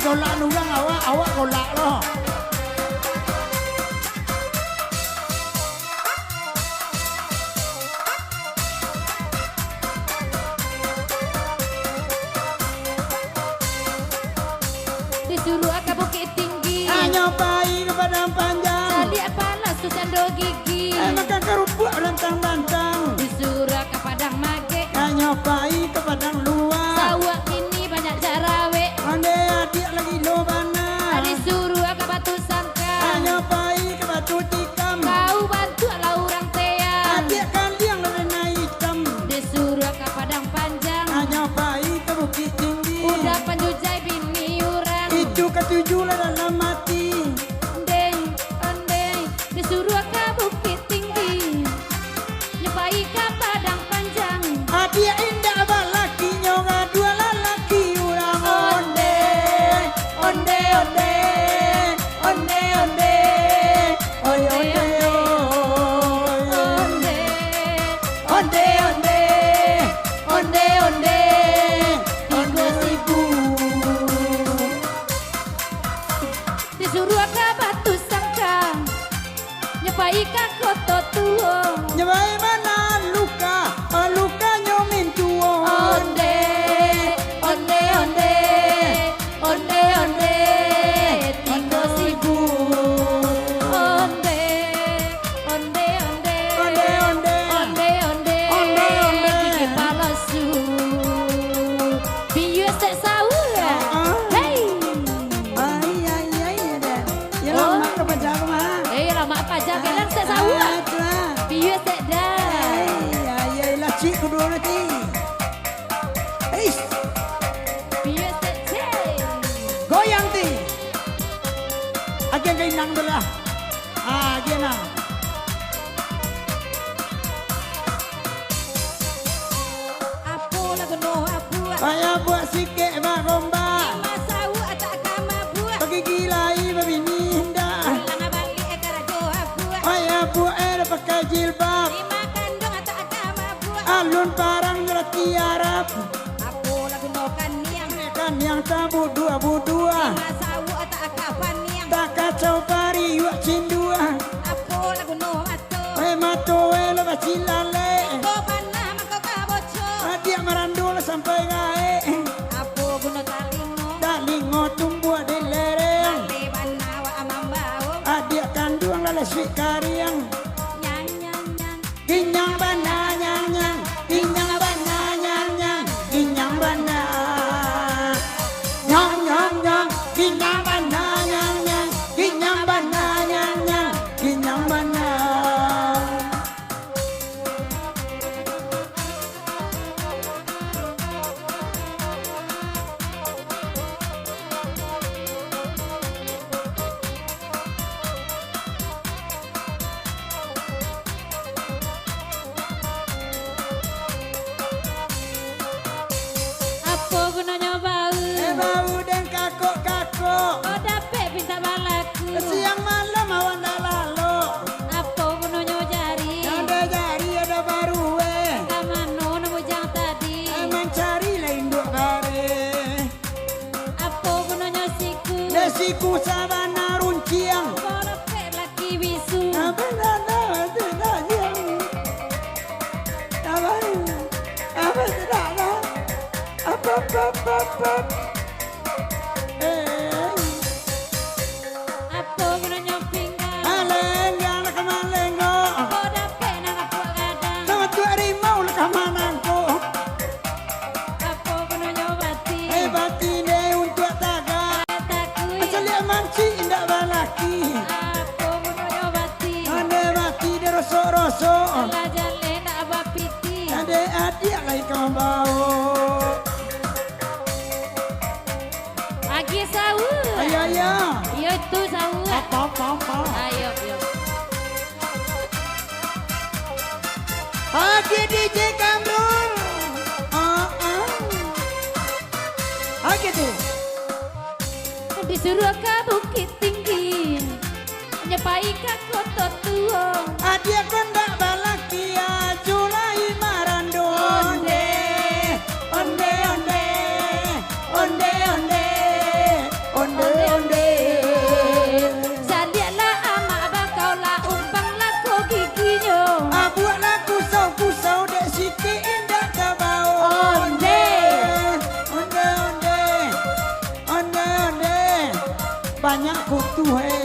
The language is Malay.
golak nurang awak golak loh. Disuruh ke Bukit Tinggi, Nyobain ke Padang Panjang, Saliak Palas tu sandal gigi, makan kerupuk lantang-lantang. disuruh ke Padang Mage, Nyobain ke Padang Luar, sawak ini banyak jarawe, onde adik lagi lobana. disuruh ke Batu Sangkang, Nyobain ke Batu Tikam, kau bantu lah orang teang, adik kalian lena hitam. disuruh ke Padang Panjang, Nyobain ke Bukit Tinggi, udah penjujai bini orang, itu ketujuh lah dalam mati. ondeng, disuruh ke Bukit Tinggi, nyobai ke Padang Panjang, Adik indah balaki nyoga dua lalaki urang onde onde onde onde onde oy onde onde onde onde onde onde ibu disuruh ke Batu Sangkang, nyobai ke Kota Tua, nyebai mana luka luka nyomin tuo onde, onde, onde, onde, onde, tiga sibu, onde, onde, onde, onde onde onde, onde, onde, gigi palasu, biu sek sahur, hey, ay ay ay dan ya lama ke pajak mah lama apa aja kalian sek sahur, biu sek dah, ay la cik kedua nanti biu sek cek. goyang ti agen kainang belah agen nang Apa lagu no apa? ayah buat sikit mak gombak Masa awak tak kama buat. bagi gilai babini indah Pulang balik karajo buat. ayah buat pakai jilbab Lima kandung tak kama buat. alun parang ngerti Arab Apa lagu no kan niang. kan yang tabu dua Masa awak tak kapan niang. tak kacau pari yuk cindua Apa lagu no mato. mato lepas cilale Kau panah maka kau bocor. dia merandul sampai gae Apa guna talingo. dalingo tumbuh di lereng Mati panah wa amam bau. adik kandung lala sweet kariang Nyang nyang nyang. ginyang bana nyang nyang ginyang bana nyang nyang ginyang bana nyang nyang nyang ginyang bana nyang nyang ginyang bana nyang nyang ginyang bana Apa gunanya bau. bau dan kakok-kakok Kau dapat pinta balaku. siang malam awan dah lalu Apa gunanya jari. ada jari ada baru Kamano nemu jang tadi. mencari lain dua bare Apa gunanya siku. desiku sabana runciang Kalau pek laki bisu. apa tidak tidak yang apa tidak apa Apa gunanya pinggang. alenggang nak malengo Kau dapat nang apa kadang. sama tu harimau nak manangko Apa gunanya bati. bati ne untuk taga Takui. asal dia manci indak balaki Apa gunanya bati. ande bati de rosok-rosok Salah jalan nak abah piti. ade adik lagi kau bau Agi sahur. ayo ayo Yo tu sahur. apa Ayo yo. Oke DJ Kamrul oke tuh Disuruh ke Bukit Tinggi. Nyepai ke Kota Tua. adik kondak balaki julai marando onde onde onde onde onde banyak kutuhe